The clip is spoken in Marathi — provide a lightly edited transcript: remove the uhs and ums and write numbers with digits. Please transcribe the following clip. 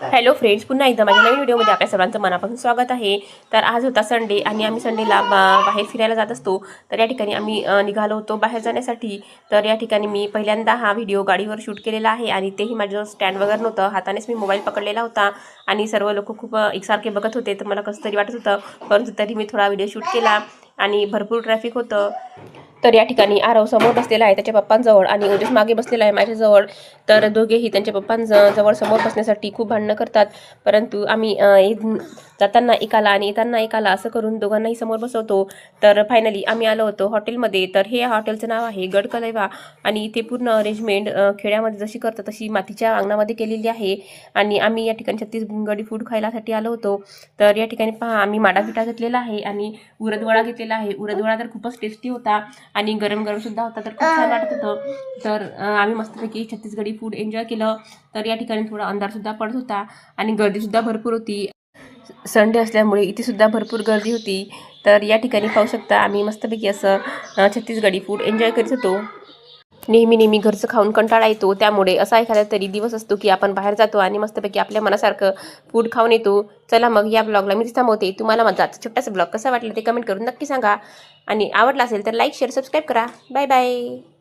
हॅलो फ्रेंड्स, पुन्हा एकदा माझ्या नवीन व्हिडिओमध्ये आपल्या सर्वांचं मनापासून स्वागत आहे. तर आज होता संडे आणि आम्ही संडेला बाहेर फिरायला जात असतो. तर या ठिकाणी आम्ही निघालो होतो बाहेर जाण्यासाठी. तर या ठिकाणी मी पहिल्यांदा हा व्हिडिओ गाडीवर शूट केलेला आहे आणि तेही माझं स्टँड वगैरे नव्हतं, हातानेच मी मोबाईल पकडलेला होता आणि सर्व लोक खूप एकसारखे बघत होते. तर मला कसं तरी वाटत होतं, परंतु तरी मी थोडा व्हिडिओ शूट केला आणि भरपूर ट्रॅफिक होतं. तर या ठिकाणी आरव समोर बसलेला आहे त्याच्या पप्पांजवळ आणि ओजस मागे बसलेला आहे माझ्याजवळ. तर दोघेही त्यांच्या पप्पांजवळ समोर बसण्यासाठी खूप भांडणं करतात, परंतु आम्ही जाताना एकाला आणि येताना एकाला असं करून दोघांनाही समोर बसवतो. तर फायनली आम्ही आलो होतो हॉटेलमध्ये. तर हे हॉटेलचं नाव आहे गड कलेवा आणि इथे पूर्ण अरेंजमेंट खेड्यामध्ये जशी करतात तशी मातीच्या अंगणामध्ये केलेली आहे. आणि आम्ही या ठिकाणी छत्तीसगढी फूड खायलासाठी आलो होतो. तर या ठिकाणी पहा, आम्ही माडापिठा घेतलेला आहे आणि उडदवडा घेतलेला आहे. उडदवडा तर खूपच टेस्टी होता आणि गरम गरम सुद्धा होता, तर खूप छान वाटत होतं. तर आम्ही मस्तपैकी छत्तीसगढी फूड एन्जॉय केलं. तर या ठिकाणी थोडा अंधारसुद्धा पडत होता आणि गर्दीसुद्धा भरपूर होती. संडे असल्यामुळे इथे सुद्धा भरपूर गर्दी होती. तर या ठिकाणी पाहू शकता आम्ही मस्तपैकी असं छत्तीसगढी फूड एन्जॉय करत होतो. नेहमी नेहमी घरचं खाऊन कंटाळा येतो, त्यामुळे असा एखादा तरी दिवस असतो की आपण बाहेर जातो आणि मस्तपैकी आपल्या मनासारखं फूड खाऊन येतो. चला मग या ब्लॉगला मी थांबवते. तुम्हाला माझा छोटासा ब्लॉग कसा वाटला ते कमेंट करून नक्की सांगा आणि आवडला असेल तर लाईक शेअर सबस्क्राईब करा. Bye bye.